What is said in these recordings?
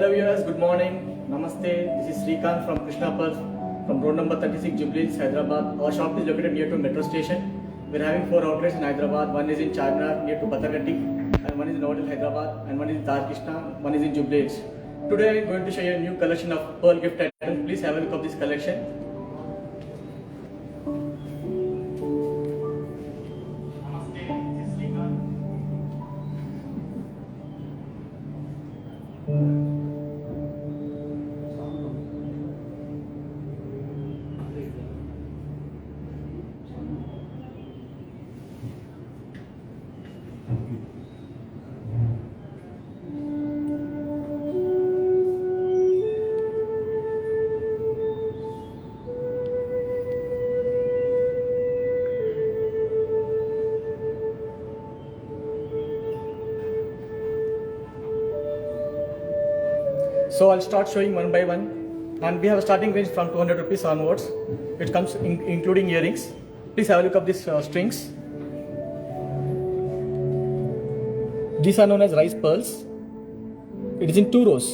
Hello viewers, good morning. Namaste. This is Srikanth from Krishna Pearls from road number 36 Jubilee Hills, Hyderabad. Our shop is located near to metro station. We are having 4 outlets in Hyderabad. One is in Charminar near to Batagatti, and one is in Hotel Hyderabad, and one is in Taj Krishna, one is in Jubilee Hills. Today I am going to show you a new collection of pearl gift items. Please have a look of this collection. Namaste. This is Srikanth. So I'll start showing one by one, and we have a starting range from 200 rupees onwards. It comes including earrings. Please have a look of these strings. These are known as rice pearls. It is in 2 rows,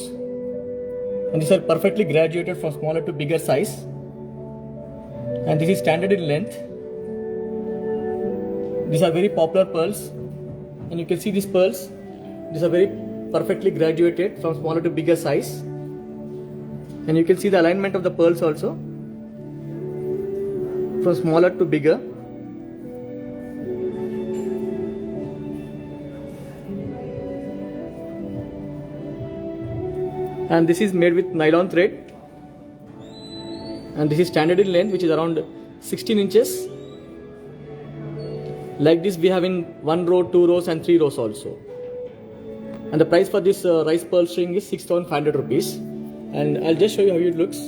and these are perfectly graduated from smaller to bigger size, and this is standard in length. These are very popular pearls, and you can see these pearls. These are very perfectly graduated from smaller to bigger size, and you can see the alignment of the pearls also from smaller to bigger. And this is made with nylon thread, and this is standard in length, which is around 16 inches. Like this we have in 1 row, 2 rows and 3 rows also. And the price for this rice pearl string is 6,500 rupees. And I'll just show you how it looks.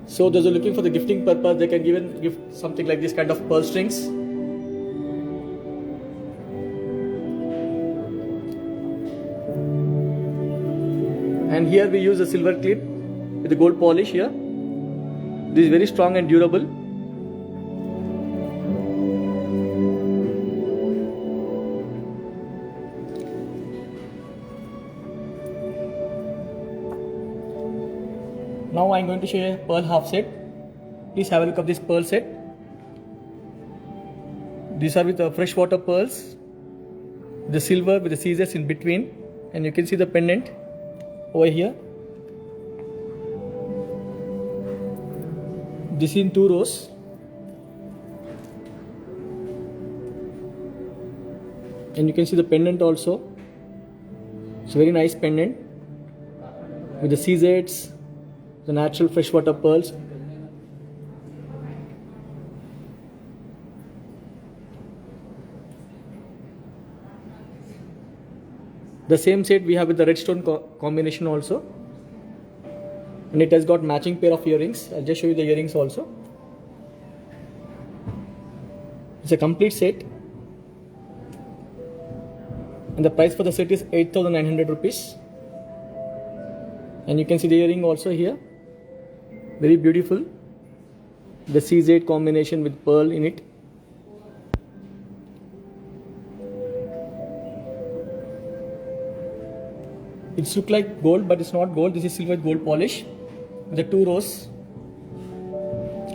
So those who are looking for the gifting purpose, they can even gift something like this kind of pearl strings. And here we use a silver clip with the gold polish here. This is very strong and durable. Now I am going to show you a pearl half set. Please have a look of this pearl set. These are with freshwater pearls, the silver with the scissors in between, and you can see the pendant over here. This is in 2 rows. And you can see the pendant also. It's a very nice pendant with the CZs, the natural freshwater pearls. The same set we have with the red stone combination also. And it has got matching pair of earrings. I'll just show you the earrings also. It's a complete set, and the price for the set is 8,900 rupees. And you can see the earring also here, very beautiful, the CZ combination with pearl in it. It looks like gold, but it's not gold. This is silver with gold polish. The 2 rows,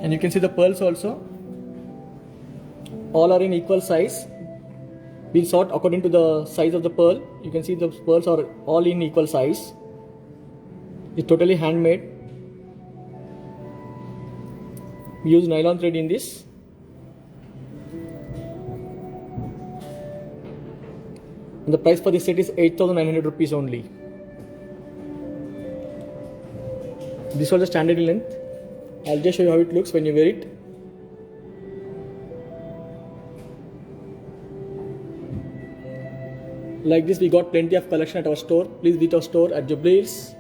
and you can see the pearls also. All are in equal size. We'll sort according to the size of the pearl. You can see the pearls are all in equal size. It's totally handmade. We use nylon thread in this. And the price for this set is 8,900 rupees only. This was the standard length. I'll just show you how it looks when you wear it. Like this, we got plenty of collection at our store. Please visit our store at Jubilee Hills.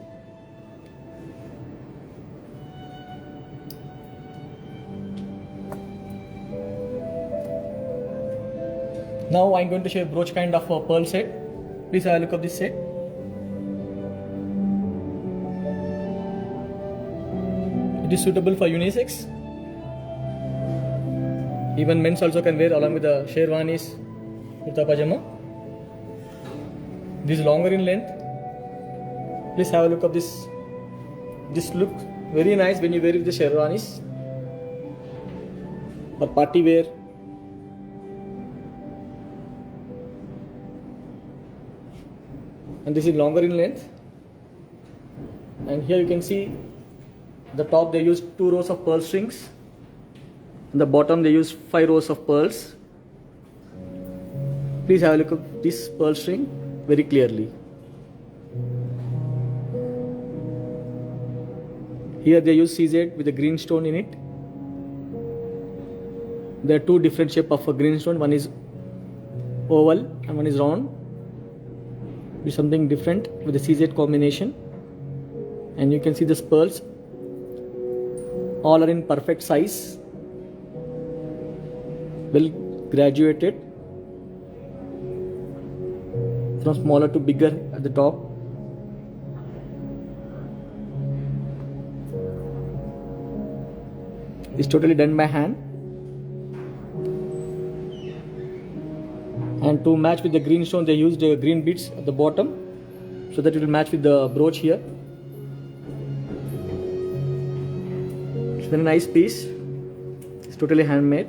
Now I'm going to show you a brooch kind of a pearl set. Please have a look of this set. It is suitable for unisex. Even men's also can wear along with the sherwanis, kurta pajama. This is longer in length. Please have a look of this. This looks very nice when you wear it with the sherwanis or party wear. And this is longer in length. And here you can see the top they use 2 rows of pearl strings. On the bottom they use 5 rows of pearls. Please have a look at this pearl string very clearly. Here they use CZ with a green stone in it. There are 2 different shapes of a green stone. One is oval and one is round. Be something different with the CZ combination. And you can see the pearls. All are in perfect size. Well graduated. From smaller to bigger at the top. It's totally done by hand. And to match with the green stone they used green beads at the bottom so that it will match with the brooch here. It's a very nice piece. It's totally handmade.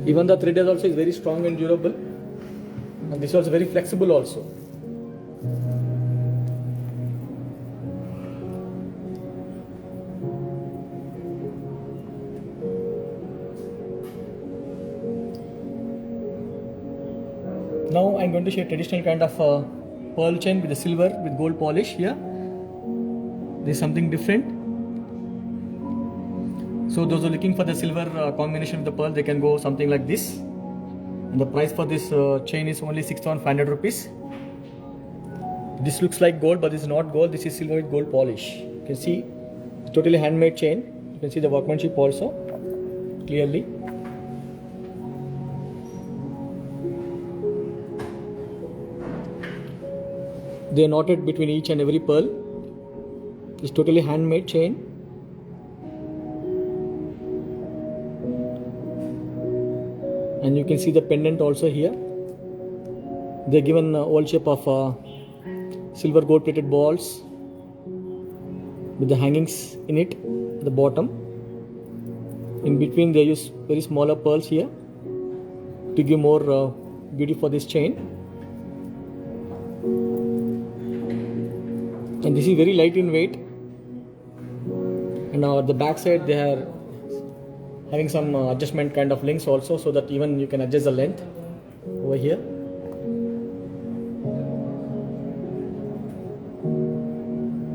Even the thread also is very strong and durable, and this is also very flexible also. Now I am going to show a traditional kind of pearl chain with the silver with gold polish here. This is something different. So those who are looking for the silver combination with the pearl, they can go something like this. And the price for this chain is only 6,500 rupees. This looks like gold, but this is not gold. This is silver with gold polish. You can see it's totally handmade chain. You can see the workmanship also clearly. They are knotted between each and every pearl. It's totally handmade chain. And you can see the pendant also here. They are given oval shape of silver gold plated balls with the hangings in it at the bottom. In between they use very smaller pearls here to give more beauty for this chain. And this is very light in weight. And now at the back side they are having some adjustment kind of links also, so that even you can adjust the length over here.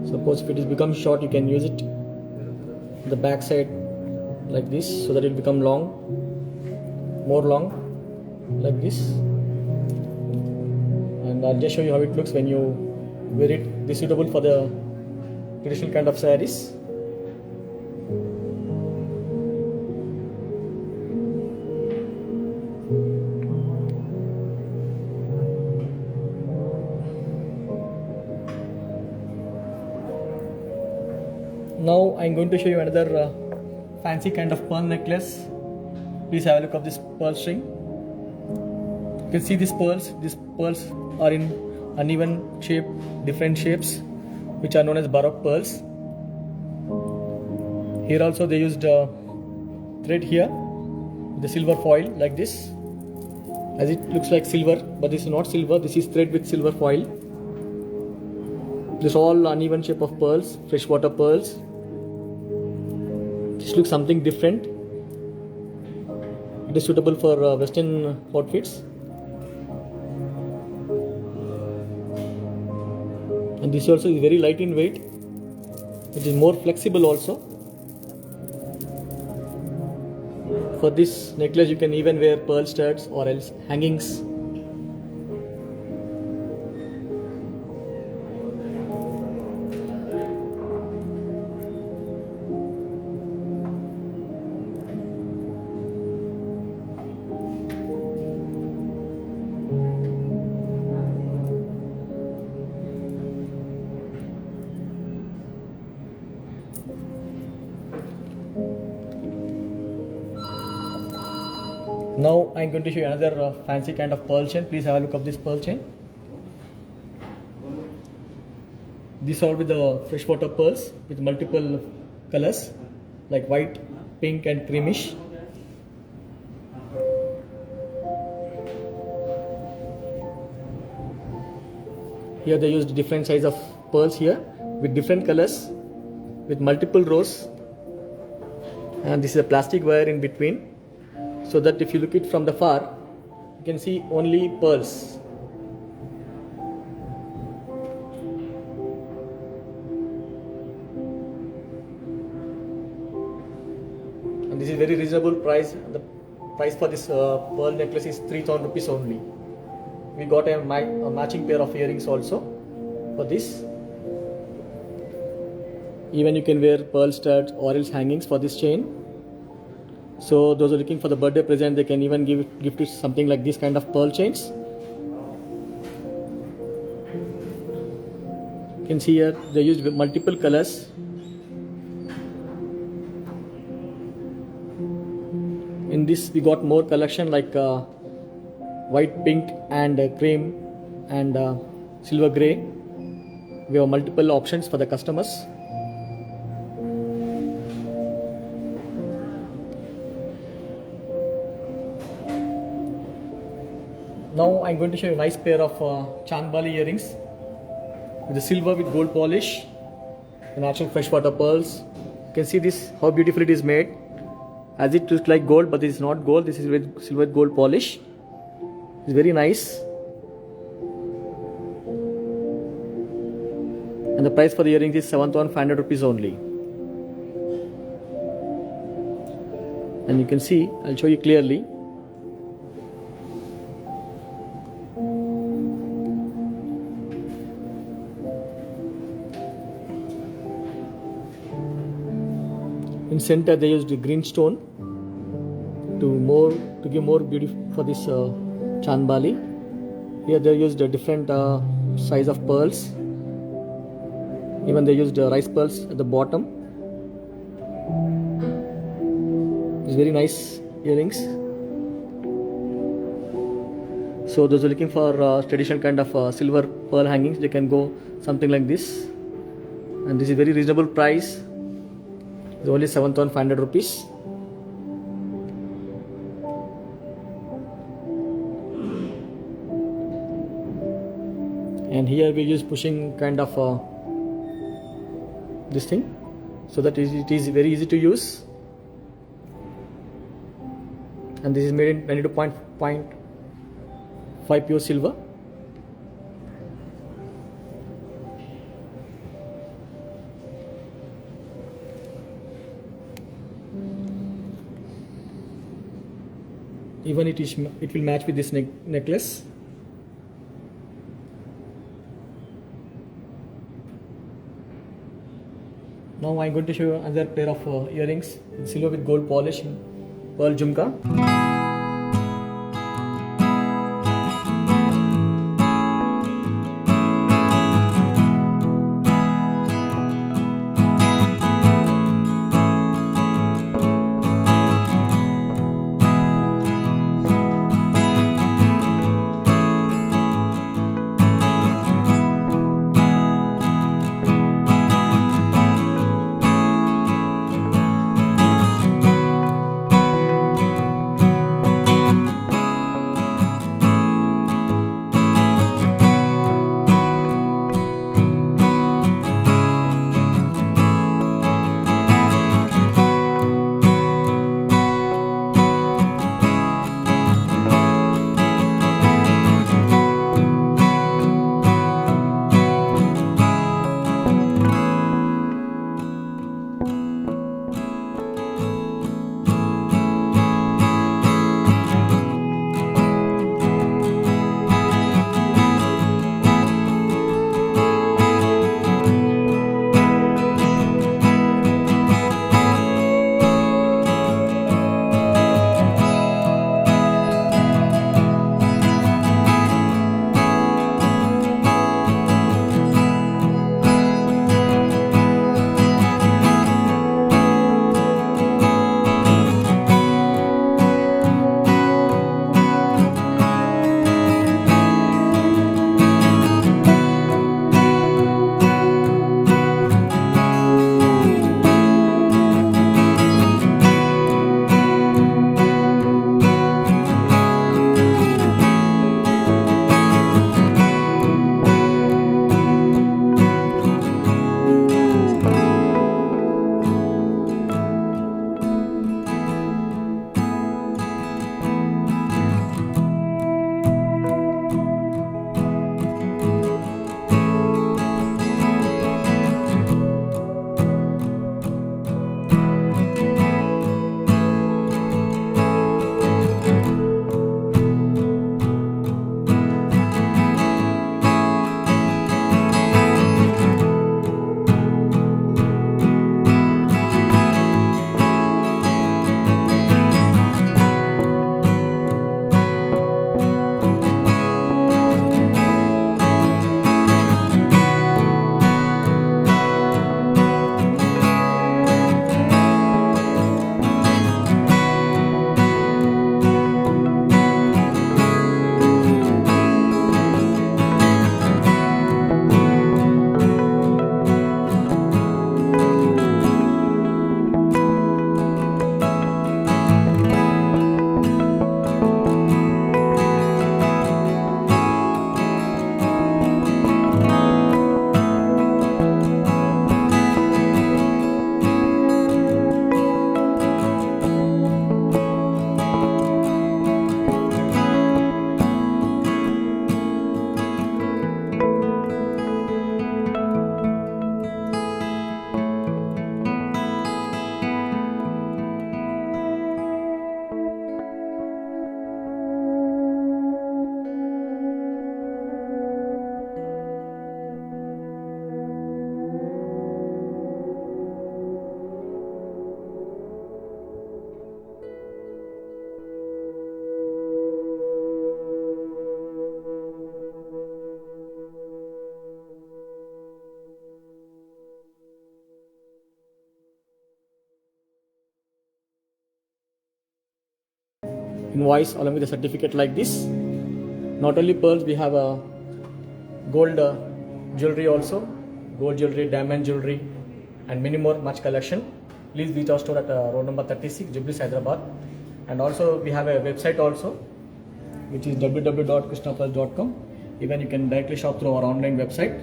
Suppose if it is become short, you can use it the back side like this, so that it will become long, more long like this. And I'll just show you how it looks when you wear it. This is suitable for the traditional kind of sarees. Now I am going to show you another fancy kind of pearl necklace. Please have a look of this pearl string. You can see these pearls. These pearls are in uneven shape, different shapes, which are known as baroque pearls. Here also they used thread here, the silver foil like this, as it looks like silver, but this is not silver. This is thread with silver foil. This is all uneven shape of pearls, freshwater pearls. This looks something different. It is suitable for western outfits. And this also is very light in weight. It is more flexible also. For this necklace you can even wear pearl studs or else hangings. Now I'm going to show you another fancy kind of pearl chain. Please have a look of this pearl chain. These are with the freshwater pearls with multiple colors like white, pink and creamish. Here they used different size of pearls here with different colors with multiple rows, and this is a plastic wire in between, so that if you look it from the far you can see only pearls. And this is very reasonable price. The price for this pearl necklace is 3,000 rupees only. We got a matching pair of earrings also for this. Even you can wear pearl studs or else hangings for this chain. So those who are looking for the birthday present, they can even gift it something like this kind of pearl chains. You can see here they used multiple colors. In this we got more collection like white, pink and cream and silver grey. We have multiple options for the customers. Now I'm going to show you a nice pair of Chandbali earrings with the silver with gold polish, the natural freshwater pearls. You can see this, how beautiful it is made. As it looks like gold, but it is not gold. This is with silver gold polish. It's very nice. And the price for the earrings is 7,500 rupees only. And you can see, I'll show you clearly. In center they used green stone to give more beauty for this Chandbali. Here they used a different size of pearls. Even they used rice pearls at the bottom. It's very nice earrings. So those who are looking for traditional kind of silver pearl hangings, they can go something like this. And this is very reasonable price. It's only 7,500 rupees. And here we use pushing kind of this thing, so that it is very easy to use. And this is made in 92.5 pure silver. Even it will match with this necklace. Now I'm going to show you another pair of earrings in silver with gold polish, pearl jhumka. invoice along with the certificate like this. Not only pearls, we have a gold jewelry also, gold jewelry, diamond jewelry, and many more much collection. Please visit our store at road number 36, Jubilee, Hyderabad. And also we have a website also, which is www.krishnapearls.com. Even you can directly shop through our online website.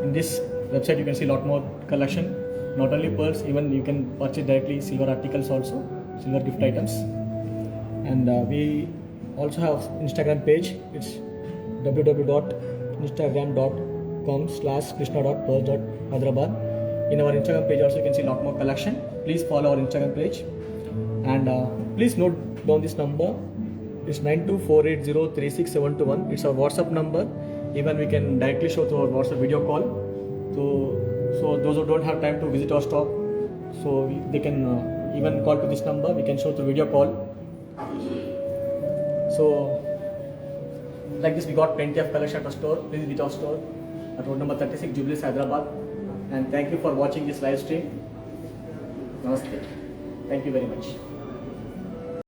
In this website you can see a lot more collection, not only pearls, even you can purchase directly silver articles also, silver gift items. And we also have Instagram page. It's www.instagram.com/krishna.pearls.hyderabad. In our Instagram page also you can see a lot more collection. Please follow our Instagram page, and please note down this number. It's 9248036721. It's our WhatsApp number. Even we can directly show through our WhatsApp video call. So those who don't have time to visit our store, so they can even call to this number. We can show through video call. So like this, we got plenty of collection at our store. Please visit our store at road number 36, Jubilee, Hyderabad. And thank you for watching this live stream. Namaste. Thank you very much.